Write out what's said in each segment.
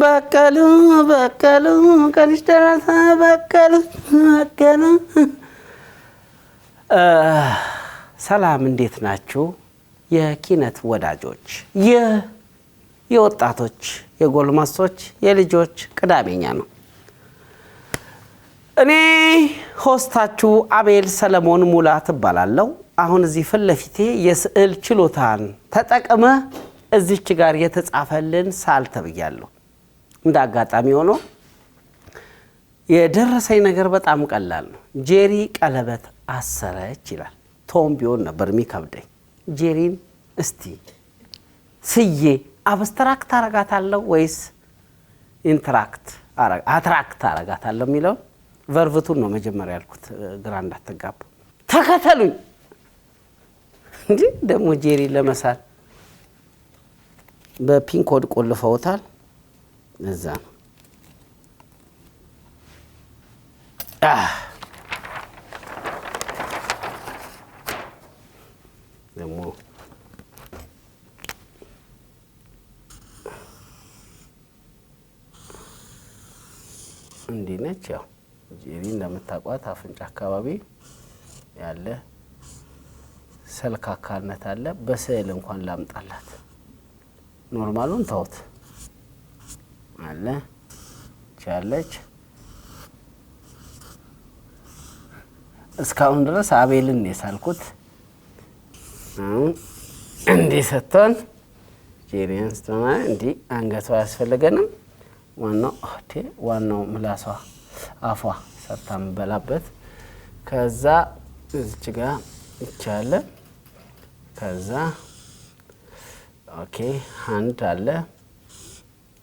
በቀሉ ቀንሽ ደረሰ በቀሉ። ሰላም እንዴት ናችሁ? የኪነት ወዳጆች፣ የወጣቶች፣ የጎልማሶች፣ የልጆች ቅዳሜኛ ነው። እኔ ሆስታችሁ አቤል ሰለሞን ሙላት እባላለሁ። አሁን እዚህ ፊት ለፊቴ የስዕል ችሎታን ተጠቅመ እዚች ጋር የተጻፈልን ሳል ተብያለሁ። እንደ አጋጣሚ ሆኖ የደረሰኝ ነገር በጣም ቀላል ነው። ጄሪ ቀለበት አሰረች ይላል። ቶም ቢሆን ነበር የሚከብደኝ። ጄሪን እስቲ ስዬ አብስትራክት አረጋታለሁ ወይስ አትራክት አረጋታለሁ የሚለው ቨርቭቱን ነው መጀመሪያ ያልኩት፣ ግራ እንዳትጋቡ። ተከተሉኝ። እንዴ ደግሞ ጄሪ ለመሳል በፒን ኮድ ቆልፈውታል። እዛ ነው ደግሞ እንዲህ ነች። ያው ጄሪ እንደምታውቋት አፍንጫ አካባቢ ያለ ሰልካካነት አለ። በስዕል እንኳን ላምጣላት፣ ኖርማሉን ተውት አለ ቻለች። እስካሁን ድረስ አቤልን የሳልኩት እንዲህ ሰጥቶን ጄሪን ስትሆን እንዲህ አንገቷ አያስፈልገንም። ዋናው ምላሷ አፏ ሰርታ የምበላበት። ከዛ እዚች ጋር ይቻለ። ከዛ ኦኬ ሃንድ አለ።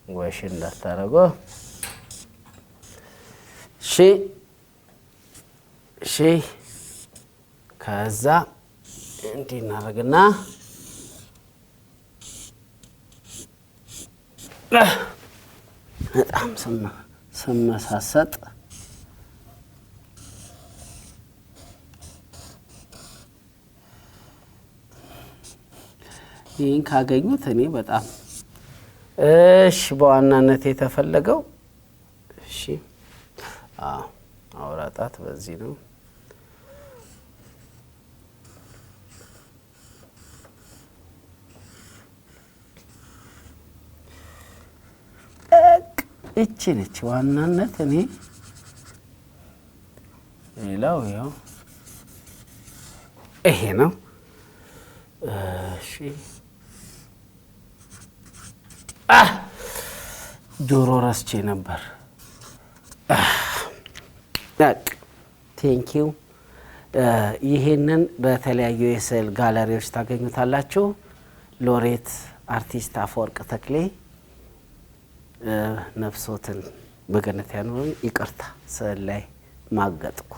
ወሽ እንዳታረጎ እሺ። ከዛ እንዲህ እናደርግና በጣም ስመሳሰጥ ይህን ካገኙት እኔ በጣም እሺ። በዋናነት የተፈለገው እሺ አውራጣት በዚህ ነው። እቺ ነች ዋናነት። እኔ ሌላው ያው ይሄ ነው። እሺ ጆሮ ረስቼ ነበር። ቴንኪው። ይሄንን በተለያዩ የስዕል ጋለሪዎች ታገኙታላችሁ። ሎሬት አርቲስት አፈወርቅ ተክሌ ነፍሶትን በገነት ያኑረን። ይቅርታ ስዕል ላይ ማገጥኩ።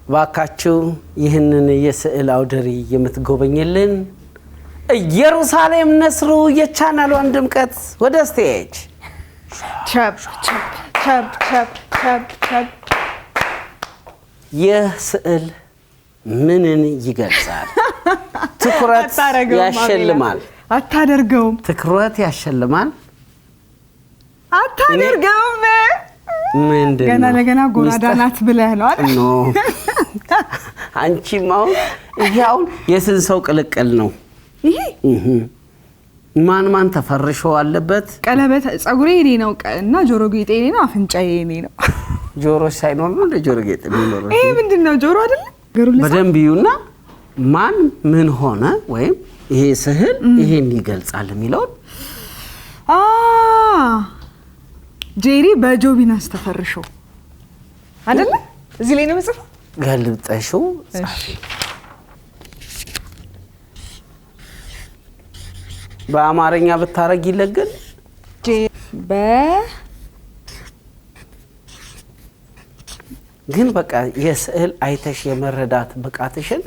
ባካችሁ ይህንን የስዕል አውደሪ የምትጎበኝልን ኢየሩሳሌም ነስሩ የቻናሏን ድምቀት ወደ ስቴጅ ቻፕ ቻፕ ቻፕ ቻፕ ቻፕ ቻፕ። የስዕል ምንን ይገልጻል? ትኩረት ያሸልማል። አታደርገውም። ትኩረት ያሸልማል። አታደርገውም። ምንድነው? ገና ለገና ጎራዳ ናት ብለህ ነው አይደል? ኖ አንቺም አሁን ይሄው የስንት ሰው ቅልቅል ነው ይሄ? ማን ተፈርሾ አለበት? ቀለበት ጸጉሬ እኔ ነው እና ጆሮ ጌጤ እኔ ነው፣ አፍንጫዬ እኔ ነው። ጆሮ ሳይኖር ነው ለጆሮ ጌጥ የሚኖረው። ይሄ ምንድነው? ጆሮ አይደለ? በደንብ ይዩና ማን ምን ሆነ ወይም ይሄ ስዕል ይሄን ይገልጻል የሚለው ጄሪ በጆቢናስ ተፈርሾ አይደለ? እዚህ ላይ ነው መጽሐፍ ገልብጠሽው ጻፊ። በአማርኛ ብታረግ ይለገል ግን በቃ የስዕል አይተሽ የመረዳት ብቃትሽን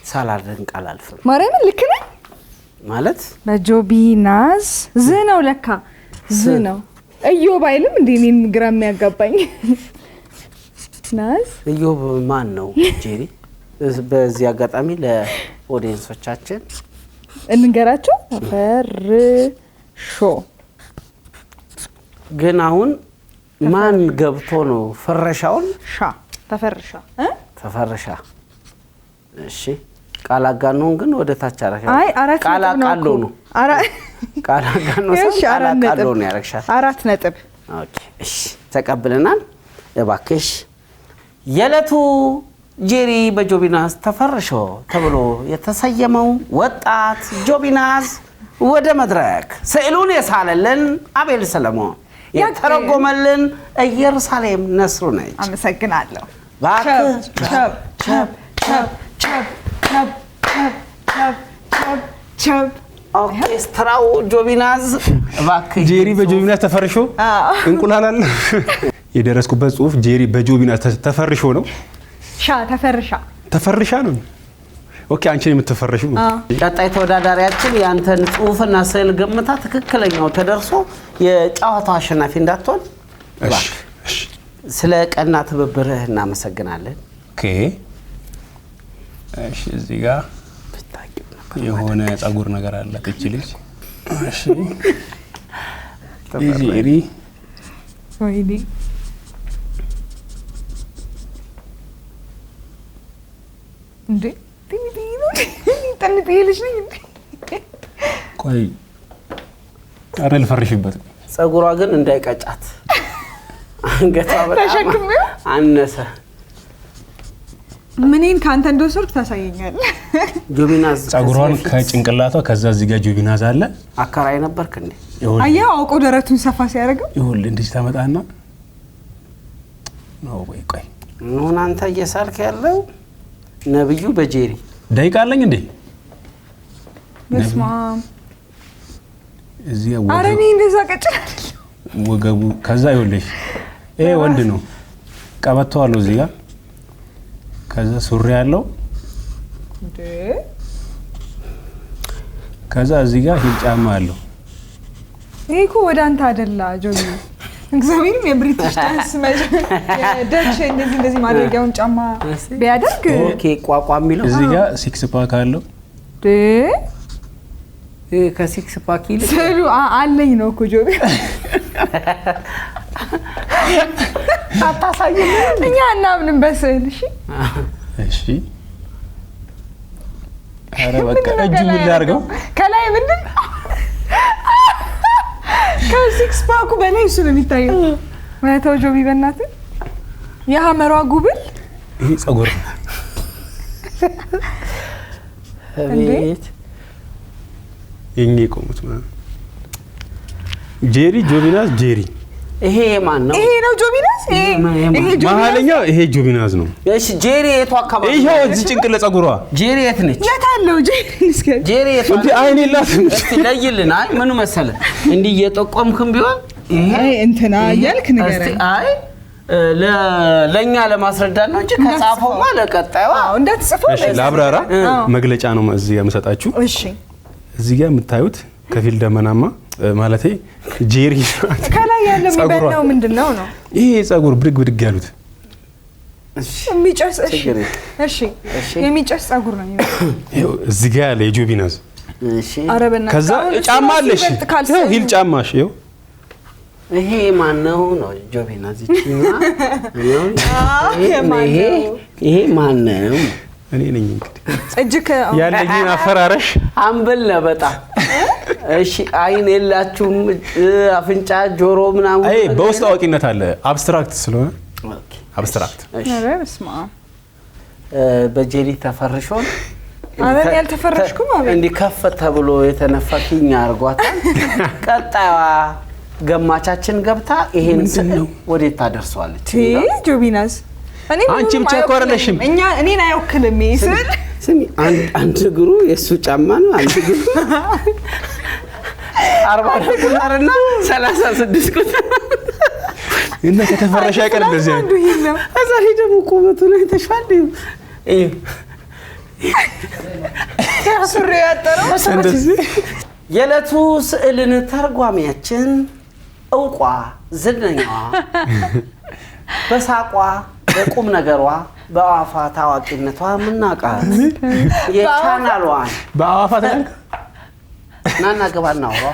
ሳላደንቅ አላልፍም። ማርያምን ልክ ነኝ ማለት በጆቢናስ ነው ለካ ነው። እዮብ አይልም እንዴ? እኔን ግራ የሚያጋባኝ ናስ እዮብ ማን ነው ጄሪ? በዚህ አጋጣሚ ለኦዲየንሶቻችን እንገራቸው። ፈርሾ ሾ ግን አሁን ማን ገብቶ ነው ፍረሻውን? ሻ ተፈርሻ ተፈርሻ። እሺ ቃል አጋኖን ግን ወደ ታች አረጋ። አይ አራት ቃል አቃሎ ነው። ቃል አጋኖ ሰው ቃል አቃሎ ነው ያረግሻል። 4 ነጥብ። ኦኬ እሺ ተቀብለናል። እባክሽ የዕለቱ ጄሪ በጆቢናዝ ተፈርሾ ተብሎ የተሰየመው ወጣት ጆቢናዝ ወደ መድረክ ስዕሉን የሳለልን አቤል ሰለሞን፣ የተረጎመልን ኢየሩሳሌም ነስሩ ነች። አመሰግናለሁ። ባክህ ቸብ ቸብ ቸብ ቸብ ቸብ ቸብ ቸብ ቸብ ኦርኬስትራው ጆቢናዝ ባክህ ጄሪ በጆቢናዝ ተፈርሾ እንቁላል አለ። የደረስኩበት ጽሁፍ ጄሪ በጆቢናዝ ተፈርሾ ነው። ሻ ተፈርሻ ነው። ኦኬ አንቺ የምትፈርሺው ነው። ቀጣይ ተወዳዳሪያችን ያንተን ጽሁፍና ስዕል ገምታ ትክክለኛው ተደርሶ የጨዋታው አሸናፊ እንዳትሆን እሺ። ስለ ቀና ትብብርህ እናመሰግናለን። ኦኬ እሺ። እዚህ ጋር የሆነ ጸጉር ነገር አለ ትችልሽ። እሺ ጄሪ ወይኔ እንዴ ልጅ ነኝ እንዴ? ቆይ አረ ልፈርሽበት። ጸጉሯ ግን እንዳይቀጫት አንገቷ በጣም ተሸክሜው አነሰ። ምንን ካንተ እንደወሰድኩ ታሳየኛለህ። ጆቢናዝ ጸጉሯን ከጭንቅላቷ ከዛ እዚህ ጋር ጆቢናዝ አለ። አከራይ ነበርክ እንዴ? አየው አውቆ ደረቱን ሰፋ ሲያደርገው ይሁን እንደዚህ ታመጣና ነው። ቆይ ምን አንተ እየሳልክ ያለው ነብዩ በጄሪ ደቂቃ አለኝ እንዴ? በስማም እዚህ አረኔ እንደዛ ቀጭ ወገቡ ከዛ ይኸውልሽ ይሄ ወንድ ነው። ቀበቶ አለው እዚህ ጋር ከዛ ሱሪ ያለው እንዴ ከዛ እዚህ ጋር ሂል ጫማ አለው። ይሄ እኮ ወደ አንተ አይደላ ጆቢ እግዚአብሔርም የብሪቲሽ ዳንስ የደች እንደዚህ ማድረጊያውን ጫማ ቢያደርግ ኦኬ ቋቋም የሚለው እዚህ ጋር ሲክስ ፓክ አለው። ከሲክስ ፓክ ይልቅ ስዕሉ አለኝ ነው እኮ ጆቢ። አታሳየኝ እኛ እናምንም በስዕል። እሺ አረ በቃ እጁ ምን ላድርገው? ከላይ ምንድን ከሲክስ ፓኩ በላይ እሱ ነው የሚታየው። ወይተው ጆቢ በእናትህ የሐመሯ ጉብል ይሄ ጸጉር አቤት የኛ ቆሙት ማለት ጄሪ ጆቢናዝ ጄሪ ይሄ ማን ነው? ይሄ ነው ጆቢናዝ። ይሄ መሀለኛው ይሄ ጆቢናዝ ነው። እሺ ጄሪ የቱ አካባቢ? ይሄው እዚህ ጭንቅለ ጸጉሯ ጄሪ የት ነች? የት አለው ጄሪ? እስኪ ጄሪ የት እንዴ አይኔ የላትም። እስቲ ለይልን። አይ ምኑ መሰለህ እንዲህ እየጠቆምክም ቢሆን ይሄ እንትና እያልክ ንገረኝ። አይ ለኛ ለማስረዳት ነው እንጂ ከጻፈው ማለት ቀጣዩ እንዳትጽፈው። እሺ ላብራራ። መግለጫ ነው እዚህ ጋር የምሰጣችሁ። እሺ እዚህ ጋር የምታዩት ከፊል ደመናማ ማለቴ ጄሪ ከላይ ያለው የሚበላው ምንድነው ነው? ይሄ ጸጉር ብድግ ያሉት የሚጨስ እሺ የሚጨስ ጸጉር ነው የሚመስለው። ይሄው እዚህ ጋር ያለ የጆቢናዝ እሺ አረበና ከዛ ጫማ አለሽ። ይሄው ሂል ጫማሽ ይሄው ይሄ ማን ነው ነው ጆቢናዝ ይችላል። ይሄ ማን ነው? እኔ ነኝ እንግዲህ እጅክ ያለኝን አፈራረሽ አምበል ነው በጣም እሺ። አይን የላችሁም አፍንጫ ጆሮ ምናምን አይ በውስጥ አዋቂነት አለ። አብስትራክት ስለሆነ ኦኬ አብስትራክት አረ በስማ በጄሪ ተፈርሾን አረ ያልተፈረሽኩም አቤት እንዲህ ከፍ ተብሎ የተነፋኪኝ አርጓታል። ቀጣይዋ ገማቻችን ገብታ ይሄን ነው ወዴት ታደርሷለች? ጆቢናዝ አንቺ ብቻ እኮ አይደለሽም። እኔን አይወክልም። ይስል ስሚ አንድ እግሩ የሱ ጫማ ነው። አንድ እግሩ 40 ቁጥርና 36 ቁጥር እና ከተፈረሻ አይቀር እንደዚህ አንዱ ይሄ ነው። አዛሬ ደግሞ ቁመቱ ላይ ተሻለ። ሱሪ ያጠረው እንደዚህ የዕለቱ ስዕልን ተርጓሚያችን እውቋ ዝነኛዋ በሳቋ በቁም ነገሯ በአዋፋ ታዋቂነቷ ምናቃት የቻናሏን በአዋፋ ተናገር ናና ገባ እናውራ።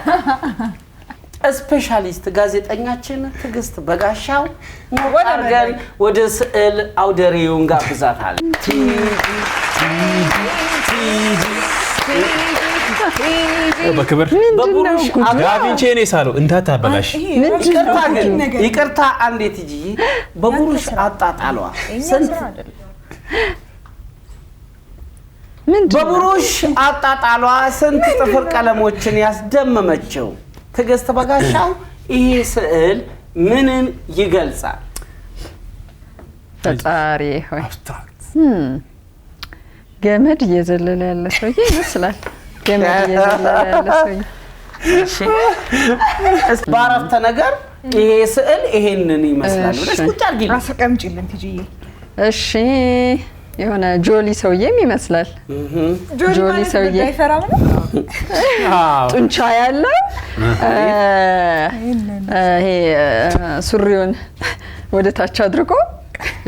ስፔሻሊስት ጋዜጠኛችን ትዕግስት በጋሻው ሞርጋን ወደ ስዕል አውደሪውን ጋብዛታል። በክብር በቡሩሽ ዳቪንቺ እኔ ሳለው እንዳታበላሽ። ይቅርታ አንዴት እጂ በቡሩሽ አጣጣሏ ስንት በቡሩሽ አጣጣሏ ስንት ጥፍር ቀለሞችን ያስደመመችው ትዕግስት በጋሻው ይሄ ስዕል ምንን ይገልጻል? ፈጣሪ ሆይ ገመድ እየዘለለ ያለ ሰውዬ ይመስላል። ገመድ እየዘለለ ያለ ሰውዬ። እሺ ባረፍተ ነገር ይሄ ስዕል ይሄንን ይመስላል ብለሽ ቁጭ አድርጊ። አስቀምጪልን ትጂዬ። እሺ የሆነ ጆሊ ሰውዬም ይመስላል። ጆሊ ሰውዬ አይፈራም ነው ጡንቻ ያለው ይሄ ሱሪውን ወደ ታች አድርጎ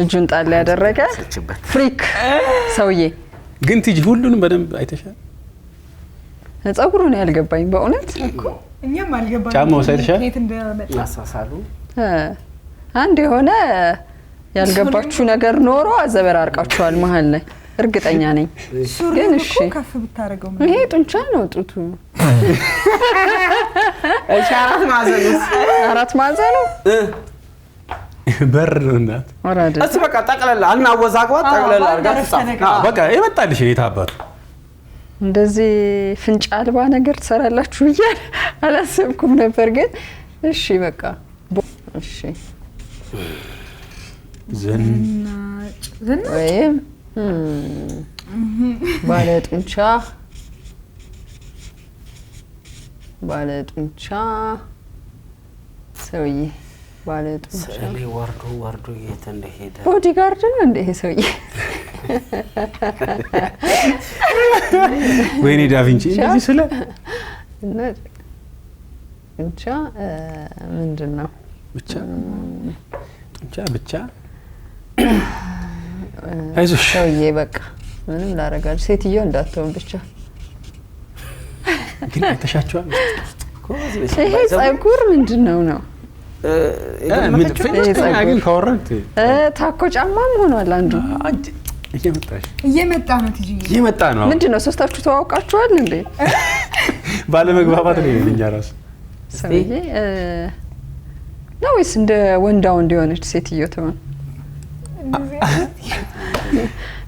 እጁን ጣል ያደረገ ፍሪክ ሰውዬ። ግን ትጂ ሁሉንም በደንብ አይተሻል? ጸጉሩን ያልገባኝ በእውነት እኛም አልገባንም። ጫማው ሳይተሻል የት እንደመጣ ያሳሳሉ። አንድ የሆነ ያልገባችሁ ነገር ኖሮ አዘበራርቃችኋል መሀል ላይ እርግጠኛ ነኝ። ግን እሺ ከፍ ብታረገው ይሄ ጡንቻ ነው ጡቱ። እሺ አራት ማዕዘኑ በር ነው እናት። ወራደ እሺ በቃ ጠቅለል አናወዛግባት ጠቅለል አድርጋ በቃ ይመጣልሽ የታባቱ እንደዚህ ፍንጫ አልባ ነገር ትሰራላችሁ ብዬ አላሰብኩም ነበር። ግን እሺ በቃ እሺ ዝናጭ ወይም ባለጡንቻ ሰውዬ ባለጡንቻ ስዕሌ ወርዶ የት እንደሄደ ቦዲጋርድ ነው እንደ ይሄ ሰውዬ። ወይኔ ዳቪንቺ እንደዚህ ስለ ብቻ ምንድን ነው ብቻ አይዞሽ ሰውዬ በቃ ምንም ላረጋል። ሴትዮ እንዳትሆን ብቻ። ግን አይተሻቸዋል? ይሄ ጸጉር ምንድን ነው? ግን ካወራን ታኮ ጫማም ሆኗል አንዱ። እየመጣ ነው ትጂ እየመጣ ነው። ምንድን ነው ሶስታችሁ ተዋውቃችኋል እንዴ? ባለመግባባት ነው የኛ ራሱ ሰውዬ ነው ወይስ እንደ ወንዳ ወንድ የሆነች ሴትዮ ትሆን?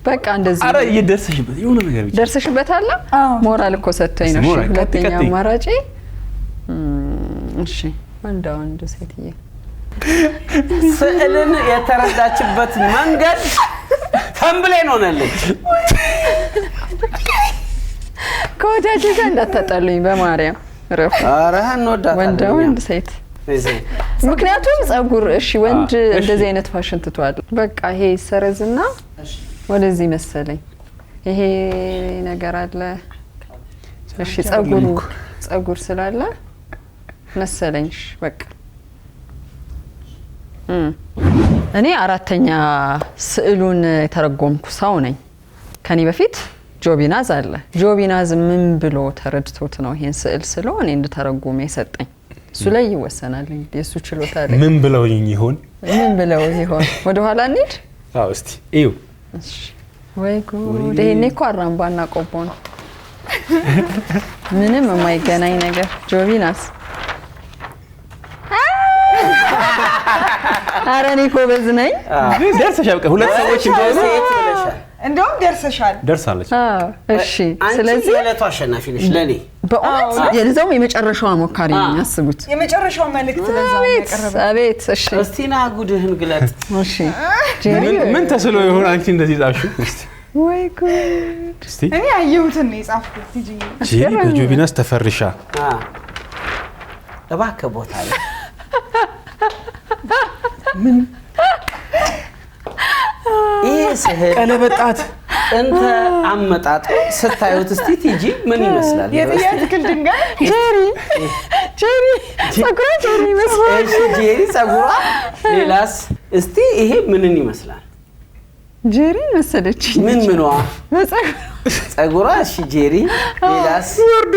በቃ እንደዚህ አረ እየደረሰሽበት የሆነ ነገር ብቻ ደርሰሽበታል። ሞራል እኮ ሰጥተኝ ነው። እሺ ሁለተኛ አማራጭ እሺ ወንዳ ወንድ ሴትዮ ስዕልን የተረዳችበት መንገድ ተምብሌን ሆነልኝ። ከወዳጅ ጋር እንዳታጣሉኝ በማርያም ረፍ። አረ እንወዳታለን ወንዳ ወንድ ሴት ምክንያቱም ጸጉር እሺ ወንድ እንደዚህ አይነት ፋሽን ትቷል። በቃ ይሄ ሰረዝና ወደዚህ መሰለኝ ይሄ ነገር አለ። እሺ ጸጉር ስላለ መሰለኝ በቃ እኔ አራተኛ ስዕሉን የተረጎምኩ ሰው ነኝ። ከኔ በፊት ጆቢናዝ አለ። ጆቢናዝ ምን ብሎ ተረድቶት ነው ይሄን ስዕል ስለው እኔ እንድተረጉም የሰጠኝ? እሱ ላይ ይወሰናል እንግዲህ እሱ ችሎታ ላይ ምን ብለው ይሆን ወደ ኋላ እንሂድ። አዎ እስቲ እዩ። እሺ ወይ ጉድ! ይሄኔ እኮ አራምባና ቆቦ ነው። ምንም የማይገናኝ ነገር። ጆቢናስ ኧረ እኔ ጎበዝ ነኝ። ደርሰሻል። በቃ ሁለት ሰዎች እንደውም ደርሳለች። እሺ ስለዚህ የዕለቱ አሸናፊ ነሽ ለኔ በእውነት የለዛው የመጨረሻው ሞካሪ ነኝ። አስቡት የመጨረሻው መልእክት ለዛው ያቀረበ አቤት። እሺ እስቲና ጉድህን ግለጥ። እሺ ምን ተስሎ ይሆን አንቺ እንደዚህ ጻፍሽ? እስቲ ወይ ጉድ! እስቲ እኔ አየሁትን ነው የጻፍኩት። ጄሪ በጆቢናስ ተፈርሻ እባክህ ቦታ ላይ ምን ይሄ ስዕል ቀለበጣት እንተ አመጣጥ ስታዩት እስቲ ቲጂ ምን ይመስላል? የትክክል ድንጋይ ጄሪ ጸጉሯ ጄሪ ይመስላል። እሺ ጄሪ ጸጉሯ ሌላስ እስቲ ይሄ ምንን ይመስላል? ጄሪ መሰለች። ምን ምኗ? ጸጉሯ። እሺ ጄሪ። ሌላስ? ወርዶ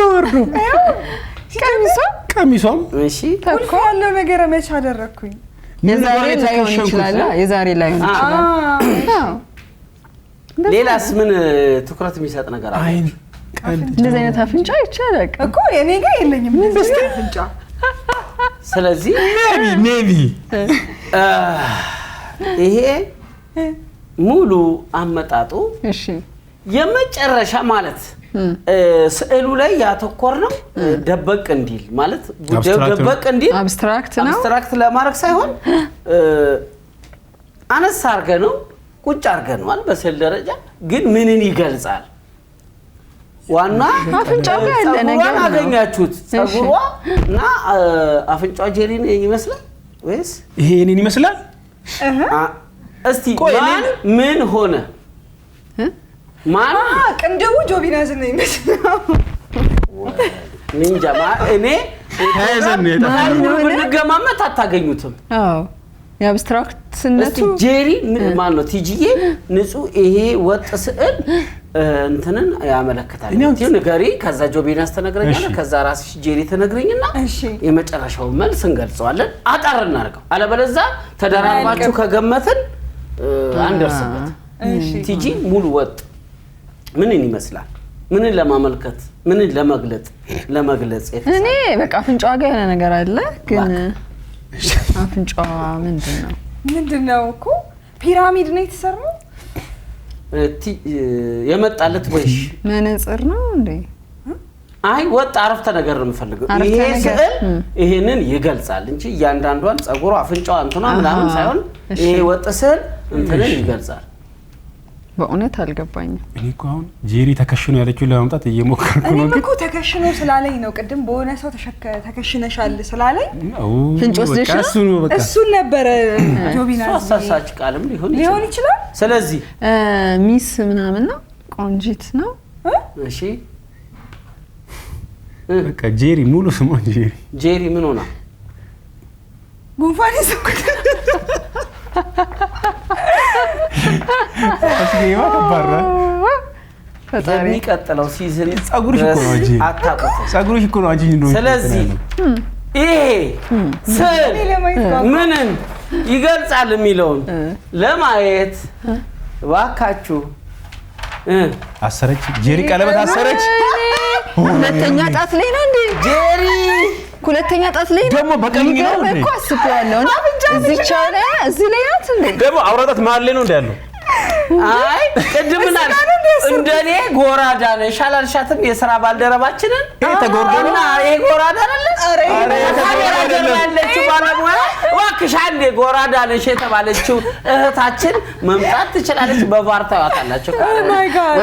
ቀሚሷም። እሺ ቁልፍ ያለው ነገር መች አደረኩኝ? የዛሬ ላይሆን ይችላል። የዛሬ ላይሆን ይችላል። ሌላስ ምን ትኩረት የሚሰጥ ነገር አለ? አይን እንደዚህ አይነት አፍንጫ ይቻላል እኮ እኔ ጋር የለኝም እንደዚህ አፍንጫ። ስለዚህ ኔቪ ይሄ ሙሉ አመጣጡ እሺ የመጨረሻ ማለት ስዕሉ ላይ ያተኮር ነው ደበቅ እንዲል ማለት ጉዳዩ ደበቅ እንዲል አብስትራክት ነው። አብስትራክት ለማድረግ ሳይሆን አነስ አድርገህ ነው ቁጭ አድርገህ ነው በስዕል ደረጃ ግን ምንን ይገልጻል? ዋና አፍንጫው ጋር ያለ ነገር ነው። አገኛችሁት? ጸጉሯ እና አፍንጫው ጄሪን ይመስላል ወይስ ይሄ እኔን ይመስላል? እስቲ ማን ምን ሆነ? ማን ቅንድቡ ጆቢናዝ ነው ይመስላል። ንንጃ እኔ ብንገማመት አታገኙትም። አዎ የአብስትራክትነቱ ጄሪ ማን ነው? ቲጂዬ ንጹህ ይሄ ወጥ ስዕል እንትንን ያመለክታል። ንገሪ። ከዛ ጆቢናስ ተነግረኛለህ። ከዛ ራስሽ ጄሪ ተነግረኝና የመጨረሻው መልስ እንገልጸዋለን። አጣር እናድርገው። አለበለዚያ ተደራርባችሁ ከገመትን አንደርስበት። ቲጂ ሙሉ ወጥ ምንን ይመስላል? ምንን ለማመልከት ምንን ለመግለጽ እኔ በቃ አፍንጫዋ ጋር የሆነ ነገር አለ ግን አፍንጫዋ ምንድነው እኮ ፒራሚድ ነው የተሰራው። የመጣለት ወይሽ መነጽር ነው እንዴ? አይ ወጥ አረፍተ ነገር ነው የምፈልገው። ይሄ ስዕል ይሄንን ይገልጻል እንጂ እያንዳንዷን ጸጉሯ አፍንጫዋ እንትኗ ምናምን ሳይሆን ይሄ ወጥ ስዕል እንትንን ይገልጻል። በእውነት አልገባኝም። እኔ እኮ አሁን ጄሪ ተከሽኖ ያለችውን ለማምጣት እየሞከርኩ ነው። እኔ እኮ ተከሽኖ ስላለኝ ነው ቅድም በሆነ ሰው ተከሽነሻል ስላለኝ ፍንጭ ወስደሽ እሱን ነበር ጆቢናዝ አሳሳች ቃልም ሊሆን ይችላል። ስለዚህ ሚስ ምናምን ነው ቆንጂት ነው። እሺ በቃ ጄሪ ሙሉ ስሟ ጄሪ ምን ሆና ጉንፋን ይዘኩት አስገባ ተባራ የሚቀጥለው ሲዝን ጸጉርሽ እኮ ነው እንጂ ጸጉርሽ እኮ ነው እንጂ ነው። ስለዚህ ይሄ ስዕል ምንን ይገልጻል የሚለውን ለማየት እባካችሁ አሰረች ጄሪ ቀለበት አሰረች። ሁለተኛ ጣት ላይ ነው እንዴ ጄሪ? ሁለተኛ ጣት ላይ ደግሞ በቀኝ ነው እንዴ? እኮ አስቤዋለሁ እና እዚህ ቻለ እዚህ ላይ ናት እንዴ? ደግሞ አውራጣት መሀል ላይ ነው እንዴ ያለው? አይ ቅድምና እንደኔ ጎራዳ ነሽ አላልሻትም? የሥራ ባልደረባችንን ተጎርጎና ይሄ ጎራዳ አይደለ? አረ ያለችው ባለሙያ እባክሽ አንዴ ጎራዳ ነሽ የተባለችው እህታችን መምጣት ትችላለች። በቫርታው አታላችሁ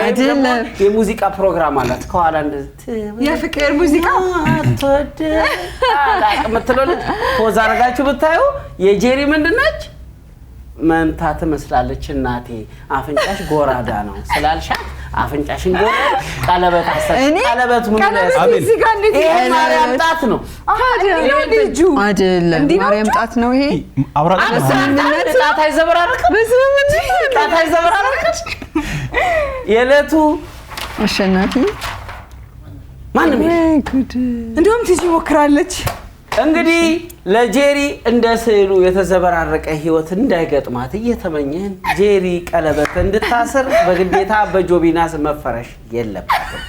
አይደለም? የሙዚቃ ፕሮግራም አላት ከኋላ እንደዚህ የፍቅር ሙዚቃ አትወድ አላቅምትለው ፖዝ አድርጋችሁ ብታዩ የጄሪ ምንድነች? መንታ ትመስላለች እናቴ። አፍንጫሽ ጎራዳ ነው ስላልሻት አፍንጫሽን ጎራዳ ቀለበት አሰር ቀለበት ምን ነው እዚህ ጋር እንዴት ማርያም ጣት ነው ልጁ አይደለም? ማርያም ጣት ነው ይሄ። አውራጣት ጣት አይዘበራረቅ ጣት አይዘበራረቅ። የዕለቱ አሸናፊ ማንም እንደውም ትጂ ሞክራለች። እንግዲህ ለጄሪ እንደ ስዕሉ የተዘበራረቀ ህይወት እንዳይገጥማት እየተመኘን ጄሪ ቀለበት እንድታስር በግዴታ በጆቢናስ መፈረሽ የለባትም።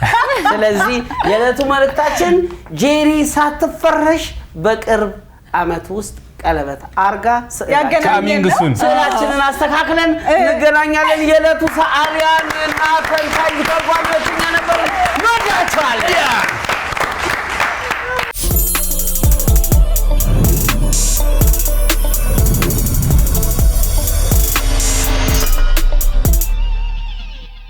ስለዚህ የዕለቱ መልእክታችን ጄሪ ሳትፈረሽ በቅርብ ዓመት ውስጥ ቀለበት አርጋ ስዕላችንን አስተካክለን እንገናኛለን። የዕለቱ ሰዓሊያን እና ተንታኝ ተጓዦች ነበር። ወዳችኋል።